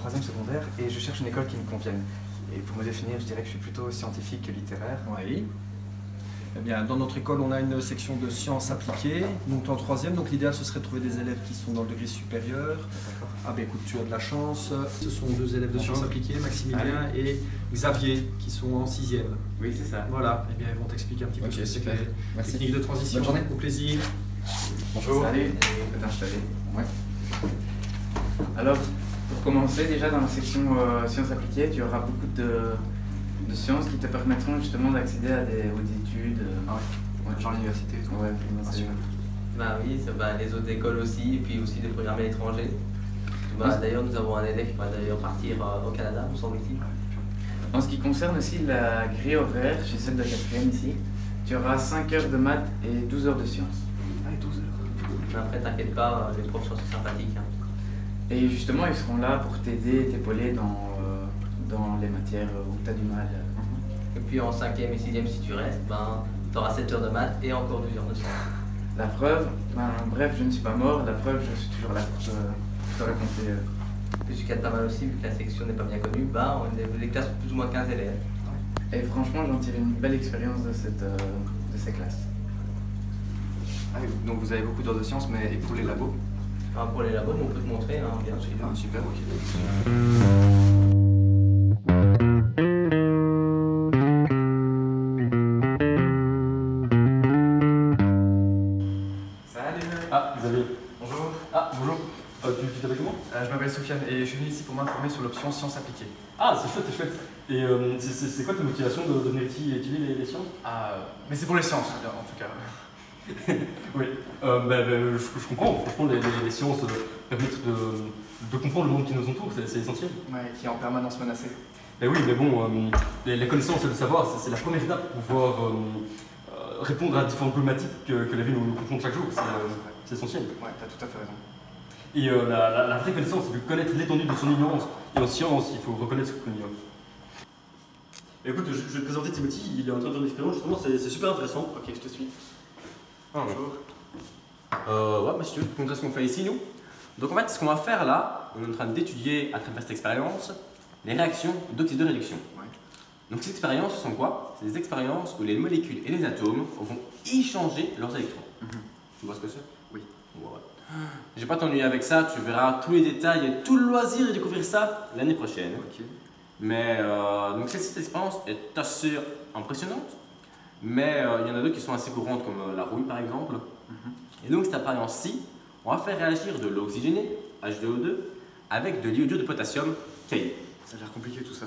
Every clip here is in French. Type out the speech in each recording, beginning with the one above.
troisième secondaire et je cherche une école qui me convienne. Et pour me définir, je dirais que je suis plutôt scientifique que littéraire. Oui. Eh bien, dans notre école, on a une section de sciences appliquées, donc en troisième, donc l'idéal ce serait de trouver des élèves qui sont dans le degré supérieur. Ah ben écoute, tu as de la chance. Ce sont deux élèves de sciences appliquées, Maximilien et Xavier, qui sont en sixième. Oui, c'est ça. Voilà, eh bien ils vont t'expliquer un petit peu ce que c'est que les techniques de transition. Bonne journée. Au plaisir. Bonjour. Salut. Installé. Ouais. Alors, pour commencer, déjà dans la section sciences appliquées, tu auras beaucoup de sciences qui te permettront justement d'accéder à aux études. Ah ouais. Genre l'université et tout. Ouais, Ah, super. Bah oui, les autres écoles aussi, et puis aussi des programmes à l'étranger. D'ailleurs, nous avons un élève qui va d'ailleurs partir au Canada, nous semble-t-il. En ce qui concerne aussi la grille horaire, j'ai celle de quatrième ici, tu auras 5 heures de maths et 12 heures de sciences. Ah, et 12 heures. Mais après, t'inquiète pas, les profs sont sympathiques. Hein. Et justement, ils seront là pour t'aider, t'épauler dans les matières où tu as du mal. Et puis en 5e et 6e, si tu restes, tu auras 7 heures de maths et encore 12 heures de sciences. La preuve, bref, je ne suis pas mort, la preuve, je suis toujours là pour te raconter. Puis ce qui est pas mal aussi, vu que la section n'est pas bien connue, les classes sont plus ou moins 15 élèves. Et franchement, j'en tire une belle expérience de ces classes. Ah, oui, donc vous avez beaucoup d'heures de sciences, mais et pour les labos? Enfin, pour les labos, on peut te montrer, hein, bien sûr. Ah, super, ok. Salut. Ah, Xavier. Bonjour. Ah, bonjour. Tu t'appelles comment? Je m'appelle Sofiane et je suis venu ici pour m'informer sur l'option sciences appliquées. Ah, c'est chouette, c'est chouette. Et c'est quoi ta motivation de venir ici étudier les sciences? Ah, mais c'est pour les sciences, en tout cas. Oui, je comprends. Franchement, les sciences permettent de comprendre le monde qui nous entoure, c'est essentiel. Ouais, qui est en permanence menacé. Mais oui, mais bon, les connaissances et le savoir, c'est la première étape pour pouvoir répondre à différentes problématiques que la vie nous confronte chaque jour. C'est essentiel. Ouais, t'as tout à fait raison. Et la vraie connaissance, c'est de connaître l'étendue de son ignorance. Et en science, il faut reconnaître ce qu'on ignore. Écoute, je vais te présenter Timothy, il est en train de faire une expérience, justement, c'est super intéressant. Ok, je te suis. Bonjour. Ouais, bah, si tu veux, te montrer ce qu'on fait ici, nous. Donc en fait, ce qu'on va faire là, on est en train d'étudier à travers cette expérience les réactions d'oxyde de réduction. Ouais. Donc ces expériences, ce sont quoi? C'est des expériences où les molécules et les atomes vont échanger leurs électrons. Tu vois ce que c'est? Oui. Ouais. Je vais pas t'ennuyer avec ça, tu verras tous les détails et tout le loisir de découvrir ça l'année prochaine. Ok. Mais donc cette expérience est assez impressionnante, mais il y en a d'autres qui sont assez courantes comme la rouille par exemple. Et donc cette expérience-ci, on va faire réagir de l'eau oxygénée, H2O2, avec de l'iodure de potassium, Ki. Ça a l'air compliqué tout ça.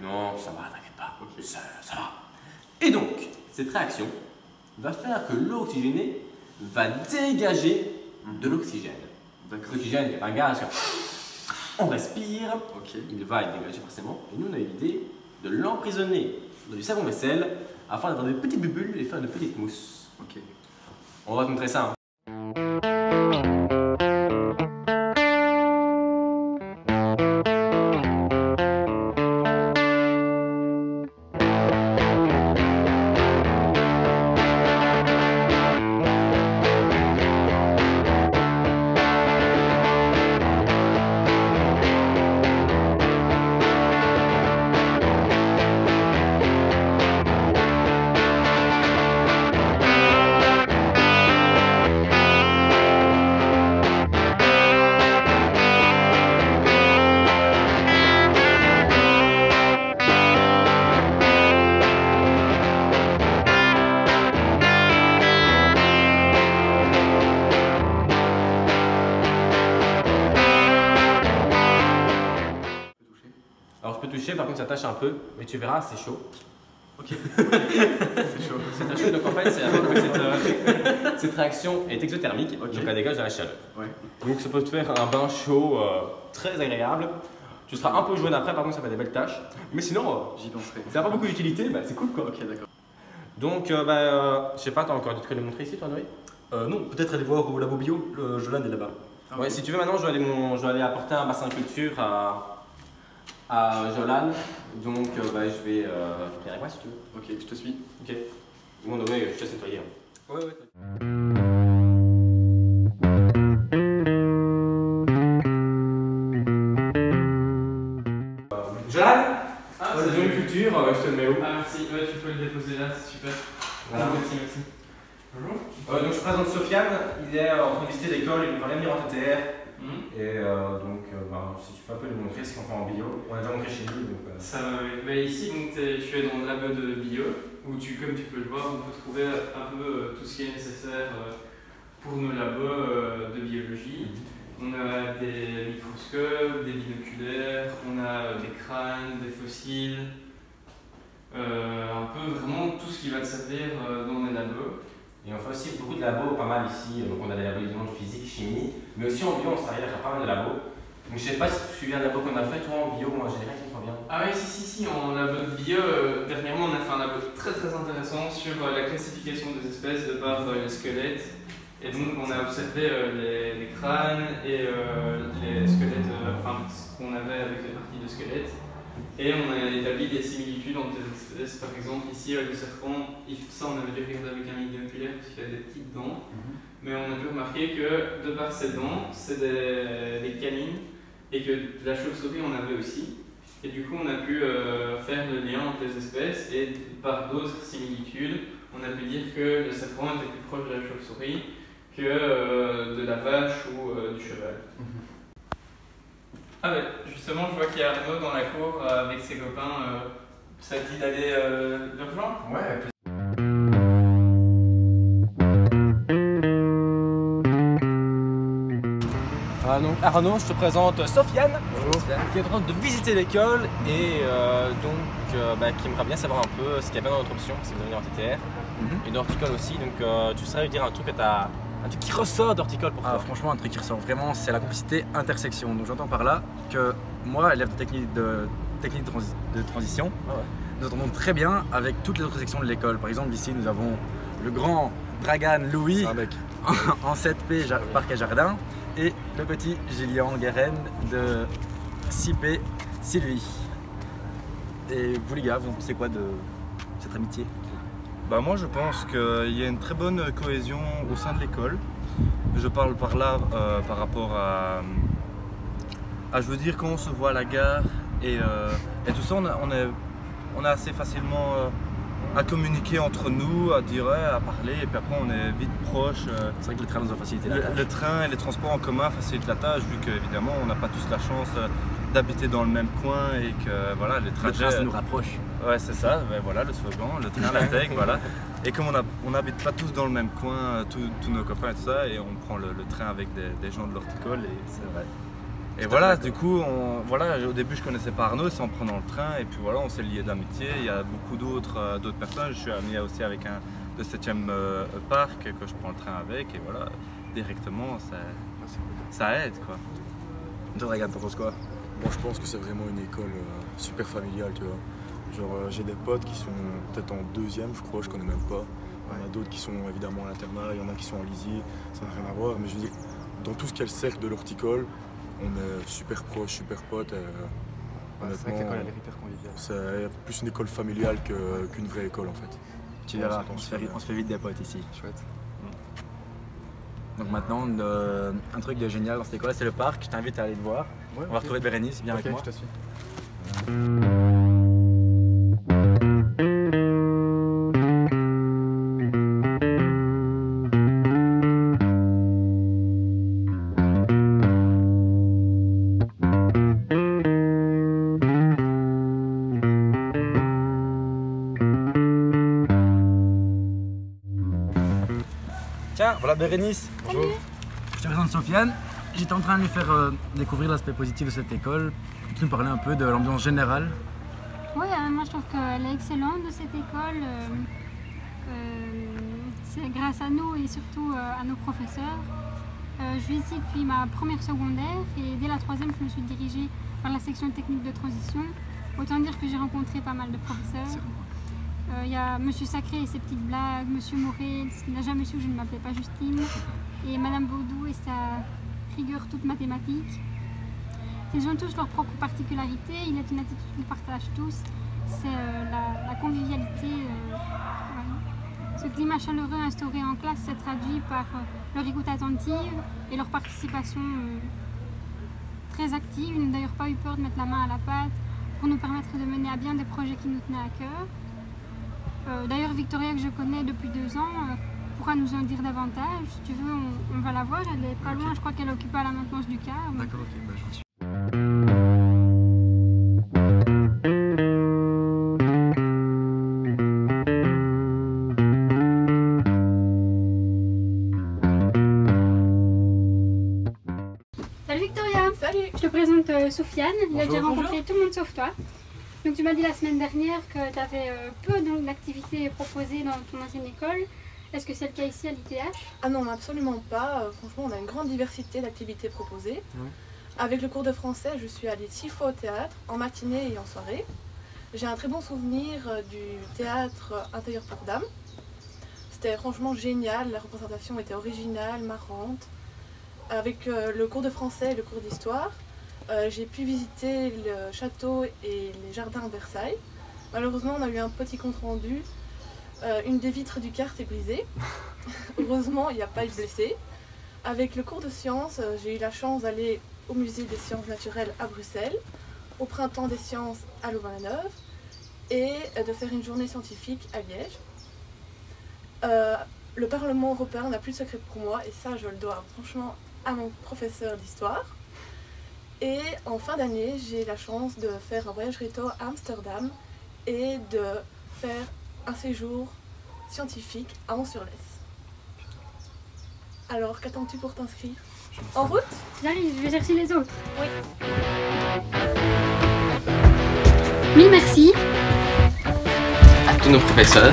Non, ça va, t'inquiète pas, Ok. ça va. Et donc, cette réaction va faire que l'eau oxygénée va dégager de l'oxygène. D'accord. L'oxygène est un gaz on respire, Ok. il va être dégagé forcément, et nous on a eu l'idée de l'emprisonner dans du savon vaisselle afin d'avoir des petites bulles et faire de petites mousses. Ok. On va te montrer ça. Hein. Alors je peux toucher, par contre ça tâche un peu, mais tu verras, c'est chaud. Ok. C'est chaud. C'est très chaud, donc en fait, c'est à cause que cette réaction est exothermique, Ok. donc elle dégage de la chaleur. Ouais. Donc ça peut te faire un bain chaud très agréable. Tu seras un peu jaune après, par contre ça fait des belles taches. Mais sinon, J'y penserai. ça n'a pas beaucoup d'utilité, bah, c'est cool quoi. Ok, d'accord. Donc, je sais pas, t'as encore des trucs à nous montrer ici, toi, Noé? Non, peut-être aller voir au labo bio, Jolan est là-bas. Ah, Ouais, ok. si tu veux, maintenant, je vais aller apporter un bassin de culture à Jolan. Donc, je vais venir avec moi si tu veux. Ok, je te suis. Ok. Bon, Noé, je te laisse nettoyer. Hein. Ouais. te le mets où? Ah merci, ouais, tu peux le déposer là, c'est super. Voilà. Merci. Bonjour. Donc je présente Sofiane, il est en train de visiter l'école, il va bien venir en TTR. Et si tu peux un peu lui montrer ce qu'on fait en bio, on a déjà montré chez lui. Donc, Ça va, oui. Mais ici, donc, tu es dans le lab de bio, où comme tu peux le voir, on peut trouver un peu tout ce qui est nécessaire pour nos labos de biologie. On a des microscopes, des binoculaires, on a des crânes, des fossiles, un peu vraiment tout ce qui va te servir dans les labos. Et on fait aussi beaucoup de labos, pas mal ici, donc on a des labos évidemment de physique, chimie, mais aussi en bio on s'arrive à faire pas mal de labos. Donc je sais pas si tu te souviens un labo qu'on a fait, toi en bio, moi j'ai rien qui me revient. Ah oui, si, en labo de bio, dernièrement on a fait un labo très intéressant sur la classification des espèces de par les squelettes. Et donc on a observé les crânes et les squelettes, enfin ce qu'on avait avec les parties de squelettes. Et on a établi des similitudes entre les espèces. Par exemple ici le serpent, ça on avait dû regarder avec un binoculaire parce qu'il a des petites dents. Mais on a pu remarquer que de par ses dents, c'est des canines. Et que la chauve-souris on avait aussi. Et du coup on a pu faire le lien entre les espèces et par d'autres similitudes, on a pu dire que le serpent était plus proche de la chauve-souris que de la vache ou du cheval. Ah ouais, justement je vois qu'il y a Arnaud dans la cour avec ses copains. Ça te dit d'aller le rejoindre? Ouais, Donc Arnaud, je te présente Sofiane, qui est en train de visiter l'école et qui aimerait bien savoir un peu ce qu'il y a bien dans notre option, c'est de venir en TTR et d'horticole aussi. Donc tu saurais lui dire un truc un truc qui ressort d'horticole pour toi. Franchement, un truc qui ressort vraiment, c'est la complicité intersection. Donc j'entends par là que moi, élève de technique de transition, nous entendons très bien avec toutes les autres sections de l'école. Par exemple, ici nous avons le grand Dragan Louis en 7P Parc et Jardin. Et le petit Gillian Guéren de 6P Sylvie. Et vous les gars, vous en pensez quoi de cette amitié? Moi je pense qu'il y a une très bonne cohésion au sein de l'école. Je parle par là par rapport à je veux dire quand on se voit à la gare et tout ça on est assez facilement à communiquer entre nous, à dire, à parler, et puis après on est vite proche. C'est vrai que le train nous a facilité la tâche. Le train et les transports en commun facilitent la tâche, vu qu'évidemment on n'a pas tous la chance d'habiter dans le même coin et que voilà, les trajets... Le train, ça nous rapproche. Ouais, c'est ça, voilà le slogan, le train, la tech, voilà. Et comme on n'habite pas tous dans le même coin, tous nos copains et tout ça, et on prend le train avec des gens de l'horticole, et c'est vrai. Et voilà, du coup, au début je connaissais pas Arnaud, c'est en prenant le train, et puis voilà, on s'est liés d'amitié. Il y a beaucoup d'autres personnes, je suis ami aussi avec un de 7e parc que je prends le train avec, et voilà, directement, ça aide quoi. Toi, Dragan, t'en penses quoi? Moi je pense que c'est vraiment une école super familiale, tu vois. Genre j'ai des potes qui sont peut-être en 2e, je crois, je connais même pas. Il y en a d'autres qui sont évidemment à l'internat, il y en a qui sont en lisier, ça n'a rien à voir, mais je veux dire, dans tout ce qui est le cercle de l'horticole, on est super proches, super potes. C'est vrai que l'école elle est hyper conviviale. C'est plus une école familiale qu'une vraie école en fait. Tu verras, on se fait vite des potes ici. Chouette. Donc maintenant, un truc de génial dans cette école, c'est le parc. Je t'invite à aller le voir. Ouais, on va retrouver Bérénice, viens avec moi. Je te suis. Tiens, voilà Bérénice. Bonjour. Je te présente Sofiane. J'étais en train de lui faire découvrir l'aspect positif de cette école. Peux-tu nous parler un peu de l'ambiance générale? Oui, moi je trouve qu'elle est excellente de cette école. C'est grâce à nous et surtout à nos professeurs. Je suis ici depuis ma première secondaire et dès la 3e je me suis dirigée vers la section technique de transition. Autant dire que j'ai rencontré pas mal de professeurs. Il y a Monsieur Sacré et ses petites blagues, Monsieur Morel, qui n'a jamais su que je ne m'appelais pas Justine, et Madame Baudou et sa rigueur toute mathématique. Ils ont tous leurs propres particularités, il y a une attitude qu'ils partagent tous, c'est la convivialité. Ce climat chaleureux instauré en classe s'est traduit par leur écoute attentive et leur participation très active. Ils n'ont d'ailleurs pas eu peur de mettre la main à la pâte pour nous permettre de mener à bien des projets qui nous tenaient à cœur. D'ailleurs, Victoria, que je connais depuis 2 ans, pourra nous en dire davantage. Si tu veux, on va la voir, elle est pas loin, je crois qu'elle est occupée à la maintenance du car. D'accord, ok, bah, je vous suis. Salut Victoria. Salut. Je te présente Sofiane, il a déjà Bonjour. rencontré tout le monde sauf toi. Donc tu m'as dit la semaine dernière que tu avais peu d'activités proposées dans ton ancienne école. Est-ce que c'est le cas ici à l'ITH? Ah non, absolument pas. Franchement, on a une grande diversité d'activités proposées. Avec le cours de français, je suis allée 6 fois au théâtre, en matinée et en soirée. J'ai un très bon souvenir du théâtre intérieur pour dames. C'était franchement génial, la représentation était originale, marrante. Avec le cours de français et le cours d'histoire, j'ai pu visiter le château et les jardins de Versailles. Malheureusement, on a eu un petit compte rendu. Une des vitres du car s'est brisée. Heureusement, il n'y a pas eu de blessés. Avec le cours de sciences, j'ai eu la chance d'aller au musée des sciences naturelles à Bruxelles, au printemps des sciences à Louvain-la-Neuve et de faire une journée scientifique à Liège. Le Parlement européen n'a plus de secret pour moi et ça, je le dois franchement à mon professeur d'histoire. Et en fin d'année, j'ai la chance de faire un voyage réto à Amsterdam et de faire un séjour scientifique à Anse-sur-Lesse. Alors, qu'attends-tu pour t'inscrire? En route? J'arrive, je vais chercher les autres. Oui. Mille merci. À tous nos professeurs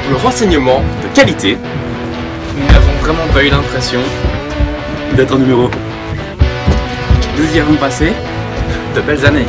pour le renseignement de qualité. Nous n'avons vraiment pas eu l'impression D'être en numéro. nous y avons passé De belles années.